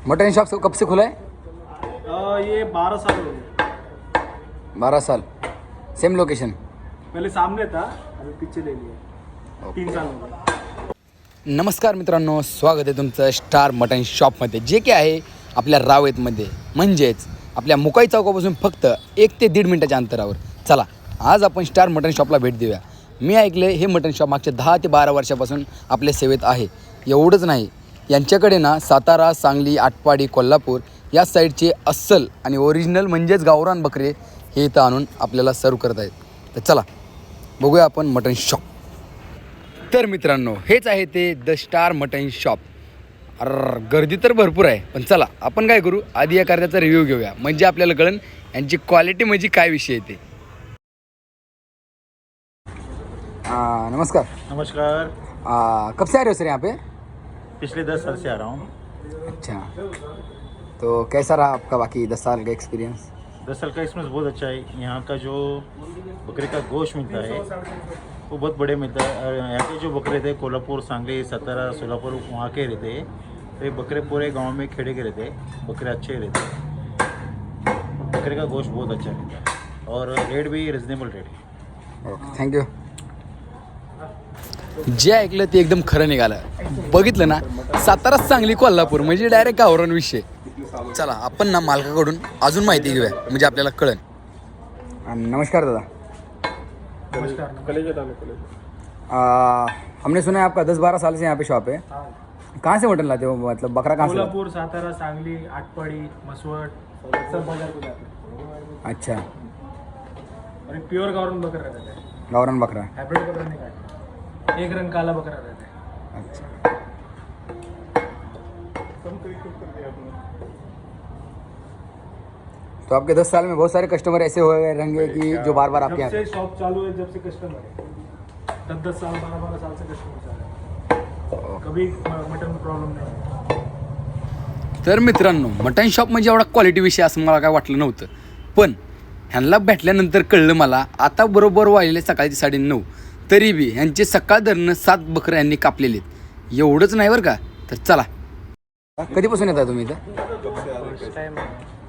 Mutton shop कब से खुला है? ये 12 साल हो गए। 12 साल। Same location? पहले सामने था, अभी पीछे ले लिया। 3 साल हो गए। नमस्कार मित्रांनो, स्वागत आहे तुमचं स्टार मटन शॉपमध्ये, जे की आहे आपल्या रावेतमध्ये, म्हणजेच आपल्या मुकाई चौकापासून फक्त 1 ते 1.5 मिनिटाच्या अंतरावर. चला आज आपण स्टार मटन शॉपला भेट देऊया. मी ऐकले हे मटन शॉप मागच्या 10 ते 12 वर्षापासून आपल्या सेवेत आहे. एवढंच नाही, यांच्याकडे ना सातारा, सांगली, आटपाडी, कोल्हापूर या साईडचे अस्सल आणि ओरिजिनल म्हणजेच गावरान बकरे हे इथं आणून आपल्याला सर्व करत आहेत. तर चला बघूया आपण मटन शॉप. तर मित्रांनो, हेच आहे ते द स्टार मटन शॉप. गर्दी तर भरपूर आहे, पण चला आपण काय करू, आधी या कार्याचा रिव्ह्यू घेऊया, म्हणजे आपल्याला कळेल यांची क्वालिटी म्हणजे काय विषय आहे ते. नमस्कार. नमस्कार। कब से आ रहे हो सर यहाँ पे? पिछले 10 साल से आ रहा हूँ। अच्छा, तो कैसा रहा आपका बाकी 10 साल का एक्सपीरियंस? 10 साल का एक्सपीरियंस बहुत अच्छा है। यहाँ का जो बकरे का गोश्त मिलता है वो बहुत बड़े मिलता है। और यहाँ के जो बकरे थे कोल्हापुर, सांगली, सातारा, सोलापुर वहाँ के रहते हैं, तो ये बकरे पूरे गांव में खेड़े के रहते हैं। बकरे अच्छे रहते हैं, बकरे का गोश्त बहुत अच्छा मिलता है और रेट भी रिजनेबल रेट है। Okay, thank you. जे ऐकलं ते एकदम खरं निघालं. बघितलं ना, सातारा, सांगली, कोल्हापूर म्हणजे डायरेक्ट गावरान विषय. चला आपण ना मालकाकडून अजून माहिती घेऊया, म्हणजे आपल्याला कळेल. नमस्कार दादा. नमस्कार। हमने सुना है आपका 10-12 साल से यहाँ पे शॉप है. कहाँ से मटन लाते हो, मतलब बकरा कहाँ से लाते कोल्हापुर, सातारा, सांगली, आटपाड़ी, मसवट सब बाजार को जाते हैं। हो? अच्छा, और एक प्योर गावरान बकरा रहता है, गावरान बकरा. हाइब्रिड बकरा नहीं काटते। एक रंग काला बकरा रहता है। अच्छा, तो आपके 10 साल में बहुत सारे कस्टमर ऐसे हो गए रहेंगे कि जो बार बार आपके जब यहाँ. से शॉप चालू है, जब से कस्टमर है, 10-10 साल, 12-12 साल से कस्टमर चालू है, कभी मटन में प्रॉब्लम नहीं है। तर मित्रांनो, मटन शॉप म्हणजे एवढा क्वालिटी विषय असं मला काय वाटलं नव्हतं, पण ह्यांना भेटल्यानंतर कळलं मला. आता बरोबर वाजले सकाळचे 9:30, तरी बी ह्यांचे सकाळ धरणं 7 बकरं यांनी कापलेले आहेत. एवढंच नाही बरं का. तर चला, कधीपासून येत आहे तुम्ही इथं?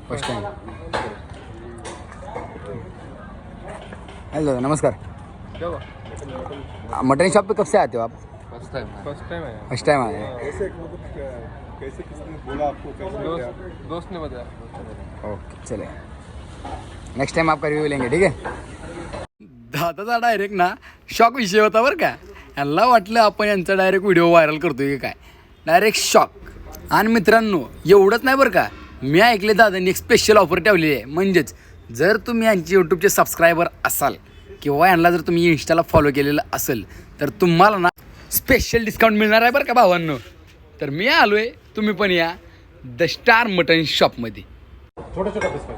First time. हेलो, नमस्कार. मटन शॉप पे कब से आते हो आप? फर्स्ट टाइम आया। फर्स्ट टाइम आए हैं. कैसे किसने बोला आपको, कैसे दोस्त ने बताया। ओके, चले, नेक्स्ट टाइम आपका रिव्ह्यू लेंगे, ठीक आहे. दादाचा डायरेक्ट ना शॉक विषय होता बरं का. यांना वाटलं आपण यांचा डायरेक्ट व्हिडिओ व्हायरल करतोय की काय, डायरेक्ट शॉक. आणि मित्रांनो, एवढंच नाही बरं का, मी ऐकले दादांनी एक स्पेशल ऑफर ठेवलेली आहे. म्हणजेच जर तुम्ही यांचे यूट्यूबचे सबस्क्रायबर असाल किंवा यांना जर तुम्ही इंस्टाला फॉलो केलेलं असेल, तर तुम्हाला ना स्पेशल डिस्काउंट मिळणार आहे बरं का भावांनो. तर मी आलो आहे, तुम्ही पण या द स्टार मटन शॉपमध्ये. छोटा छोटा पीस का